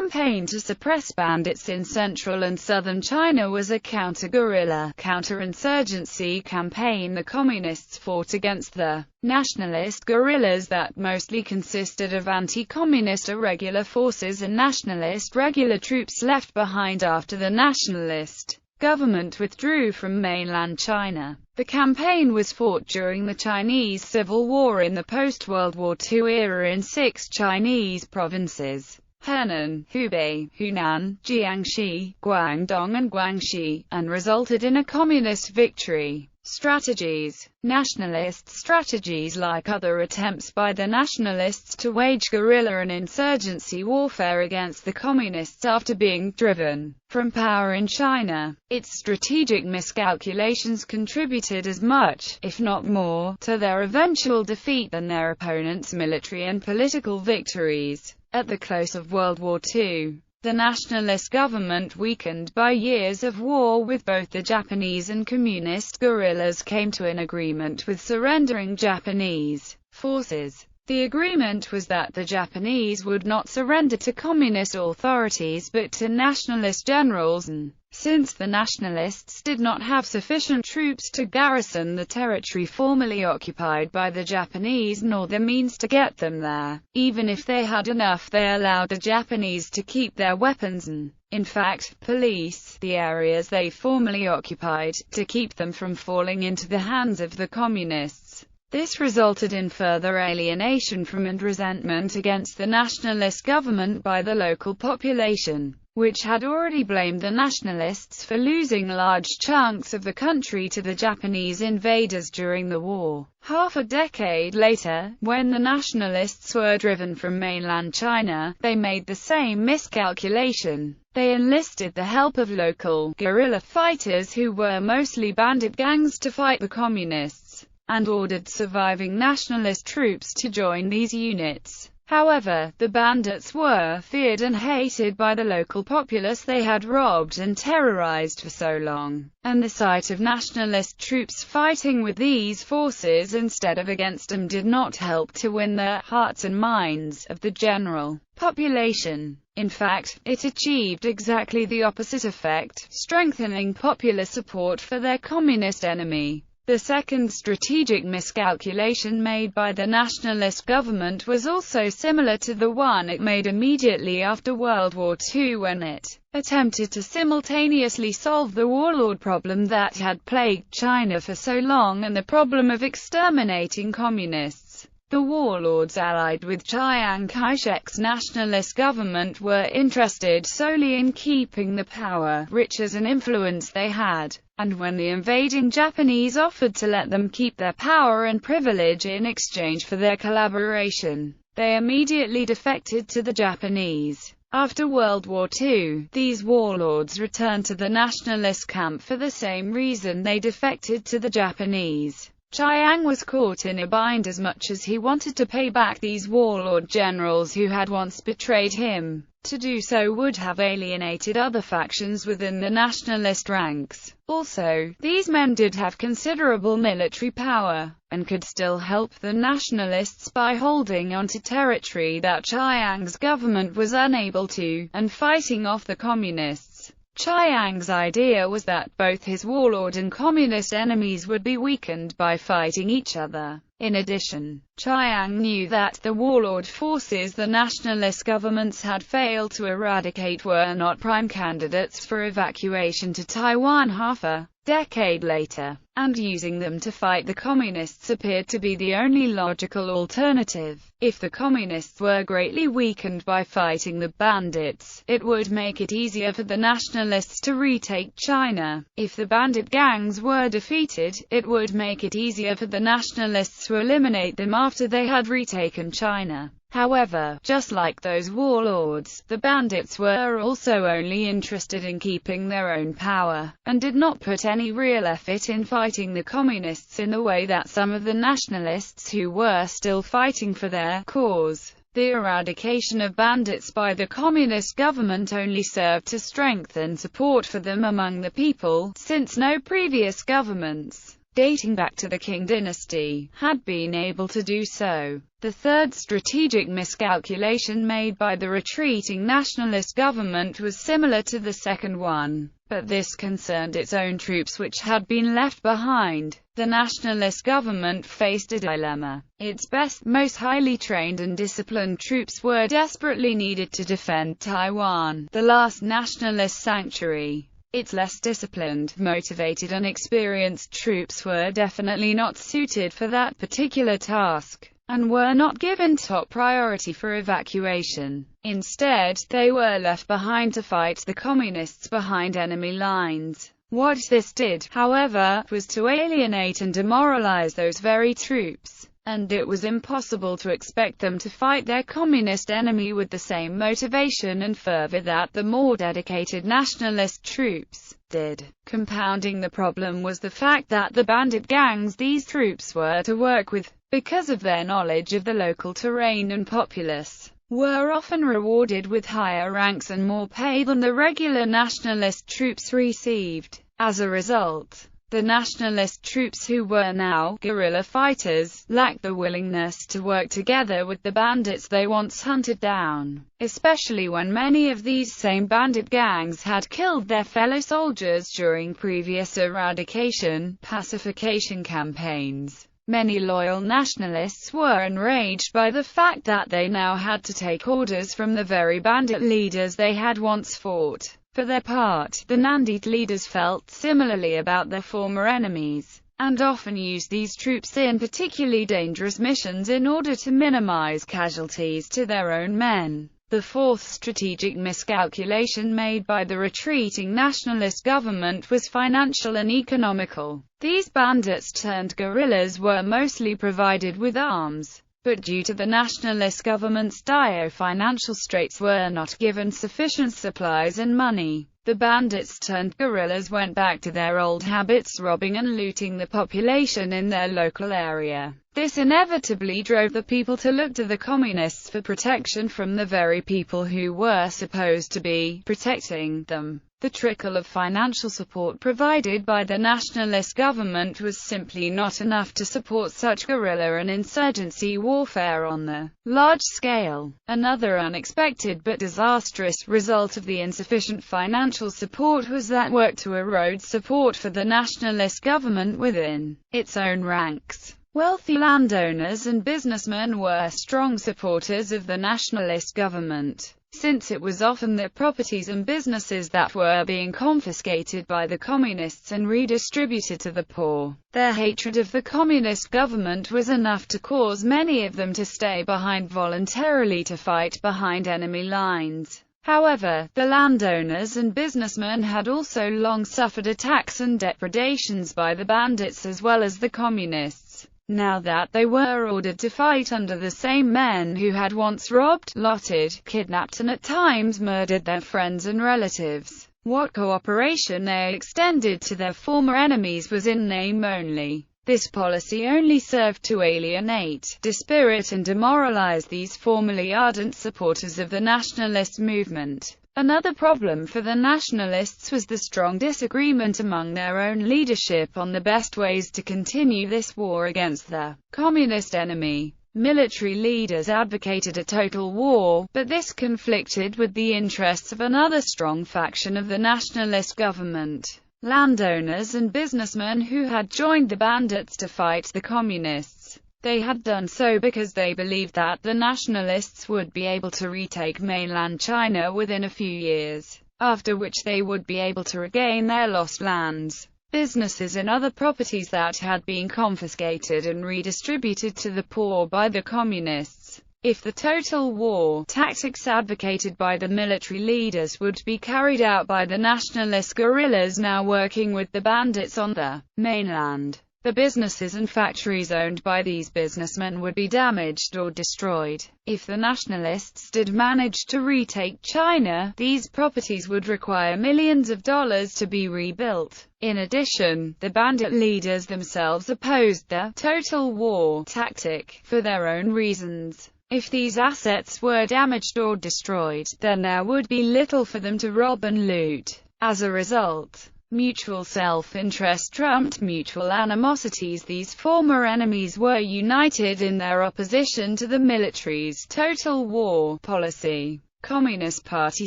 campaign to suppress bandits in central and southern China was a counter-guerrilla, counterinsurgency campaign. The Communists fought against the Nationalist guerrillas that mostly consisted of anti-communist irregular forces and nationalist regular troops left behind after the Nationalist government withdrew from mainland China. The campaign was fought during the Chinese Civil War in the post-World War II era in 6 Chinese provinces: Henan, Hubei, Hunan, Jiangxi, Guangdong and Guangxi, and resulted in a communist victory. Strategies. Nationalist strategies. Like other attempts by the Nationalists to wage guerrilla and insurgency warfare against the Communists after being driven from power in China, its strategic miscalculations contributed as much, if not more, to their eventual defeat than their opponents' military and political victories. At the close of World War II, the Nationalist government, weakened by years of war with both the Japanese and Communist guerrillas, came to an agreement with surrendering Japanese forces. The agreement was that the Japanese would not surrender to Communist authorities but to Nationalist generals, and since the Nationalists did not have sufficient troops to garrison the territory formerly occupied by the Japanese nor the means to get them there, even if they had enough, they allowed the Japanese to keep their weapons and, in fact, police the areas they formerly occupied, to keep them from falling into the hands of the Communists. This resulted in further alienation from and resentment against the Nationalist government by the local population, which had already blamed the Nationalists for losing large chunks of the country to the Japanese invaders during the war. Half a decade later, when the Nationalists were driven from mainland China, they made the same miscalculation. They enlisted the help of local guerrilla fighters who were mostly bandit gangs to fight the Communists, and ordered surviving Nationalist troops to join these units. However, the bandits were feared and hated by the local populace they had robbed and terrorized for so long, and the sight of Nationalist troops fighting with these forces instead of against them did not help to win the hearts and minds of the general population. In fact, it achieved exactly the opposite effect, strengthening popular support for their communist enemy. The second strategic miscalculation made by the Nationalist government was also similar to the one it made immediately after World War II, when it attempted to simultaneously solve the warlord problem that had plagued China for so long and the problem of exterminating communists. The warlords allied with Chiang Kai-shek's nationalist government were interested solely in keeping the power, riches and influence they had, and when the invading Japanese offered to let them keep their power and privilege in exchange for their collaboration, they immediately defected to the Japanese. After World War II, these warlords returned to the nationalist camp for the same reason they defected to the Japanese. Chiang was caught in a bind as much as he wanted to pay back these warlord generals who had once betrayed him. To do so would have alienated other factions within the nationalist ranks. Also, these men did have considerable military power, and could still help the nationalists by holding on to territory that Chiang's government was unable to, and fighting off the communists. Chiang's idea was that both his warlord and communist enemies would be weakened by fighting each other. In addition, Chiang knew that the warlord forces the nationalist governments had failed to eradicate were not prime candidates for evacuation to Taiwan half a decade later, and using them to fight the communists appeared to be the only logical alternative. If the communists were greatly weakened by fighting the bandits, it would make it easier for the nationalists to retake China. If the bandit gangs were defeated, it would make it easier for the nationalists to eliminate them after they had retaken China. However, just like those warlords, the bandits were also only interested in keeping their own power, and did not put any real effort in fighting the communists in the way that some of the nationalists who were still fighting for their cause. The eradication of bandits by the communist government only served to strengthen support for them among the people, since no previous governments dating back to the Qing dynasty, had been able to do so. The third strategic miscalculation made by the retreating nationalist government was similar to the second one, but this concerned its own troops which had been left behind. The nationalist government faced a dilemma. Its best, most highly trained and disciplined troops were desperately needed to defend Taiwan, the last nationalist sanctuary. Its less disciplined, motivated and experienced troops were definitely not suited for that particular task, and were not given top priority for evacuation. Instead, they were left behind to fight the communists behind enemy lines. What this did, however, was to alienate and demoralize those very troops, and it was impossible to expect them to fight their communist enemy with the same motivation and fervor that the more dedicated nationalist troops did. Compounding the problem was the fact that the bandit gangs these troops were to work with, because of their knowledge of the local terrain and populace, were often rewarded with higher ranks and more pay than the regular nationalist troops received. As a result, the nationalist troops, who were now guerrilla fighters, lacked the willingness to work together with the bandits they once hunted down, especially when many of these same bandit gangs had killed their fellow soldiers during previous eradication, pacification campaigns. Many loyal nationalists were enraged by the fact that they now had to take orders from the very bandit leaders they had once fought. For their part, the Nandite leaders felt similarly about their former enemies, and often used these troops in particularly dangerous missions in order to minimize casualties to their own men. The fourth strategic miscalculation made by the retreating nationalist government was financial and economical. These bandits turned guerrillas were mostly provided with arms, but due to the nationalist government's dire financial straits were not given sufficient supplies and money. The bandits turned guerrillas went back to their old habits, robbing and looting the population in their local area. This inevitably drove the people to look to the communists for protection from the very people who were supposed to be protecting them. The trickle of financial support provided by the nationalist government was simply not enough to support such guerrilla and insurgency warfare on the large scale. Another unexpected but disastrous result of the insufficient financial support was that work to erode support for the nationalist government within its own ranks. Wealthy landowners and businessmen were strong supporters of the nationalist government, since it was often their properties and businesses that were being confiscated by the communists and redistributed to the poor. Their hatred of the communist government was enough to cause many of them to stay behind voluntarily to fight behind enemy lines. However, the landowners and businessmen had also long suffered attacks and depredations by the bandits as well as the communists. Now that they were ordered to fight under the same men who had once robbed, looted, kidnapped and at times murdered their friends and relatives, what cooperation they extended to their former enemies was in name only. This policy only served to alienate, dispirit and demoralize these formerly ardent supporters of the nationalist movement. Another problem for the nationalists was the strong disagreement among their own leadership on the best ways to continue this war against the communist enemy. Military leaders advocated a total war, but this conflicted with the interests of another strong faction of the nationalist government. Landowners and businessmen who had joined the bandits to fight the communists. They had done so because they believed that the nationalists would be able to retake mainland China within a few years, after which they would be able to regain their lost lands, businesses and other properties that had been confiscated and redistributed to the poor by the communists. If the total war tactics advocated by the military leaders would be carried out by the nationalist guerrillas now working with the bandits on the mainland, the businesses and factories owned by these businessmen would be damaged or destroyed. If the nationalists did manage to retake China, these properties would require millions of dollars to be rebuilt. In addition, the bandit leaders themselves opposed the total war tactic for their own reasons. If these assets were damaged or destroyed, then there would be little for them to rob and loot. As a result, Mutual self-interest trumped mutual animosities. These former enemies were united in their opposition to the military's total war policy. Communist Party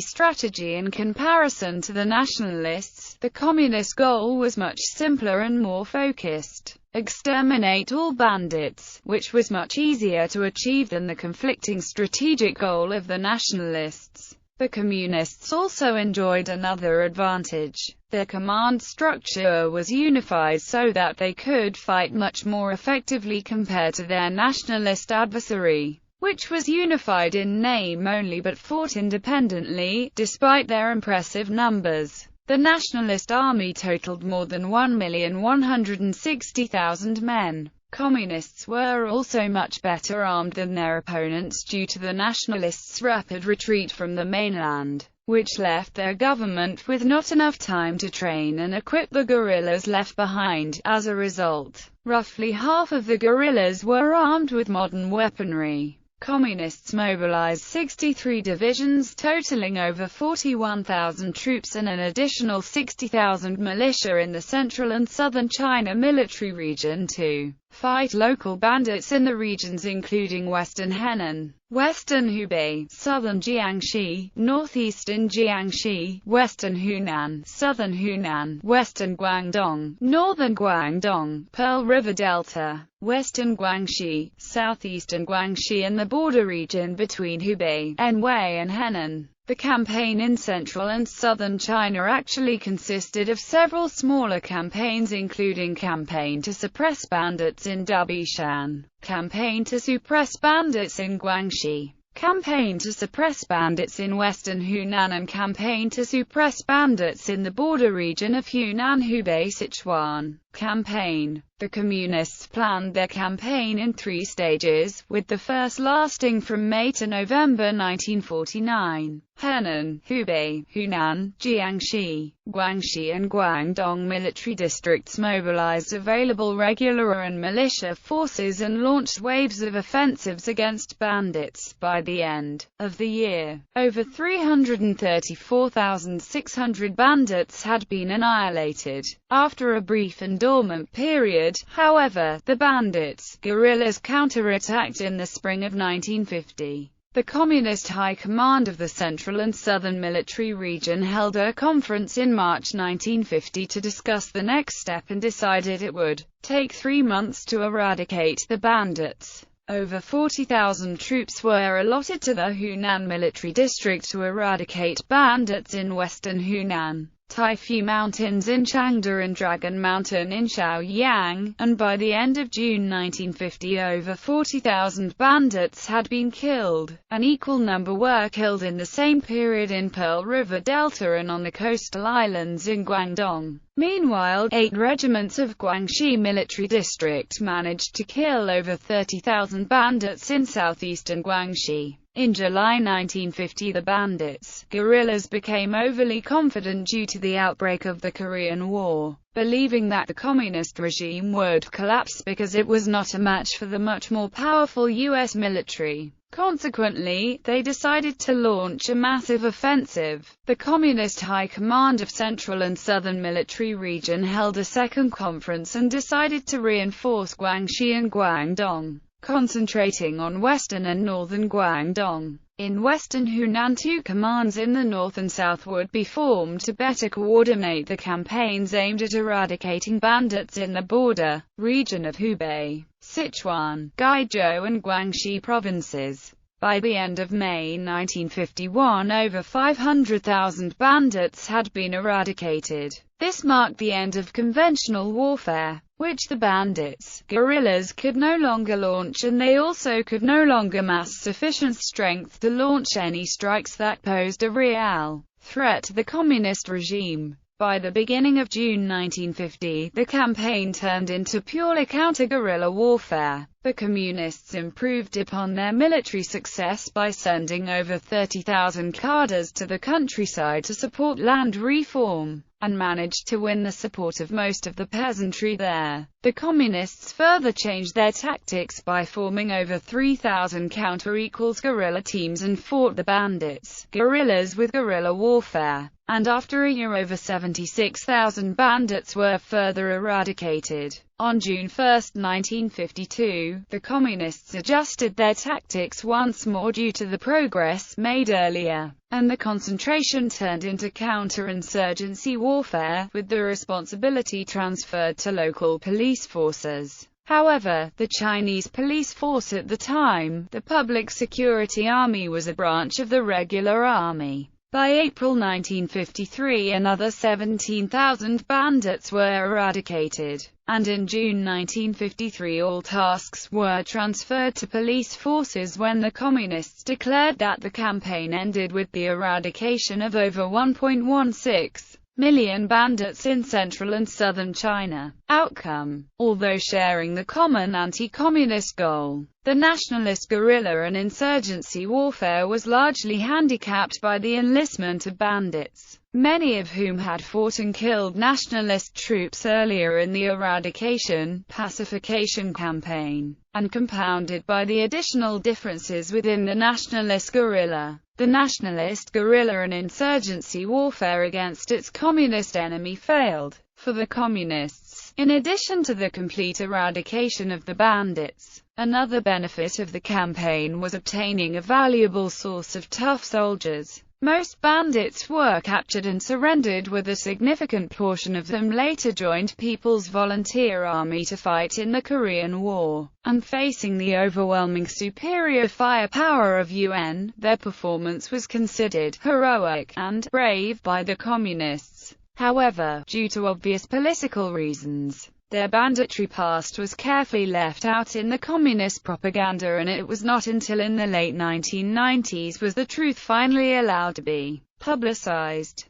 strategy. In comparison to the Nationalists, the Communist goal was much simpler and more focused: exterminate all bandits, which was much easier to achieve than the conflicting strategic goal of the Nationalists. The Communists also enjoyed another advantage: their command structure was unified so that they could fight much more effectively compared to their nationalist adversary, which was unified in name only but fought independently. Despite their impressive numbers, the Nationalist army totaled more than 1,160,000 men. Communists were also much better armed than their opponents due to the Nationalists' rapid retreat from the mainland, which left their government with not enough time to train and equip the guerrillas left behind. As a result, roughly half of the guerrillas were armed with modern weaponry. Communists mobilized 63 divisions totaling over 41,000 troops and an additional 60,000 militia in the central and southern China military region to fight local bandits in the regions including western Henan, western Hubei, southern Jiangxi, northeastern Jiangxi, western Hunan, southern Hunan, western Guangdong, northern Guangdong, Pearl River Delta, western Guangxi, southeastern Guangxi and the border region between Hubei, Anhui and Henan. The campaign in central and southern China actually consisted of several smaller campaigns, including Campaign to Suppress Bandits in Attribution, Campaign to Suppress Bandits in Guangxi, Campaign to Suppress Bandits in western Hunan and Campaign to Suppress Bandits in the border region of Hunan, Hubei, Sichuan. Campaign. The Communists planned their campaign in 3 stages, with the first lasting from May to November 1949. Henan, Hubei, Hunan, Jiangxi, Guangxi and Guangdong military districts mobilized available regular and militia forces and launched waves of offensives against bandits. By the end of the year, over 334,600 bandits had been annihilated. After a brief and dormant period, however, the bandits, guerrillas counterattacked in the spring of 1950. The Communist High Command of the Central and Southern Military Region held a conference in March 1950 to discuss the next step and decided it would take 3 months to eradicate the bandits. Over 40,000 troops were allotted to the Hunan military district to eradicate bandits in western Hunan, Taifu Mountains in Changde and Dragon Mountain in Shaoyang, and by the end of June 1950 over 40,000 bandits had been killed. An equal number were killed in the same period in Pearl River Delta and on the coastal islands in Guangdong. Meanwhile, 8 regiments of Guangxi military district managed to kill over 30,000 bandits in southeastern Guangxi. In July 1950 the bandits, guerrillas became overly confident due to the outbreak of the Korean War, believing that the communist regime would collapse because it was not a match for the much more powerful U.S. military. Consequently, they decided to launch a massive offensive. The Communist High Command of Central and Southern Military Region held a second conference and decided to reinforce Guangxi and Guangdong, concentrating on western and northern Guangdong. In western Hunan, 2 commands in the north and south would be formed to better coordinate the campaigns aimed at eradicating bandits in the border region of Hubei, Sichuan, Guizhou and Guangxi provinces. By the end of May 1951 over 500,000 bandits had been eradicated. This marked the end of conventional warfare, which the bandits, guerrillas, could no longer launch, and they also could no longer mass sufficient strength to launch any strikes that posed a real threat to the communist regime. By the beginning of June 1950, the campaign turned into purely counter-guerrilla warfare. The Communists improved upon their military success by sending over 30,000 cadres to the countryside to support land reform, and managed to win the support of most of the peasantry there. The Communists further changed their tactics by forming over 3,000 counter-guerrilla teams and fought the bandits, guerrillas with guerrilla warfare. And after a year, over 76,000 bandits were further eradicated. On June 1, 1952, the Communists adjusted their tactics once more due to the progress made earlier, and the concentration turned into counterinsurgency warfare, with the responsibility transferred to local police forces. However, the Chinese police force at the time, the Public Security Army, was a branch of the regular army. By April 1953, another 17,000 bandits were eradicated, and in June 1953 all tasks were transferred to police forces when the Communists declared that the campaign ended with the eradication of over 1.16 million bandits in central and southern China. Outcome: although sharing the common anti-communist goal, the nationalist guerrilla and insurgency warfare was largely handicapped by the enlistment of bandits, many of whom had fought and killed nationalist troops earlier in the eradication, pacification campaign, and compounded by the additional differences within the nationalist guerrilla. The nationalist guerrilla and insurgency warfare against its communist enemy failed. For the Communists, in addition to the complete eradication of the bandits, another benefit of the campaign was obtaining a valuable source of tough soldiers. Most bandits were captured and surrendered, with a significant portion of them later joined People's Volunteer Army to fight in the Korean War. And facing the overwhelming superior firepower of UN, their performance was considered heroic and brave by the Communists. However, due to obvious political reasons, their banditry past was carefully left out in the Communist propaganda, and it was not until in the late 1990s was the truth finally allowed to be publicized.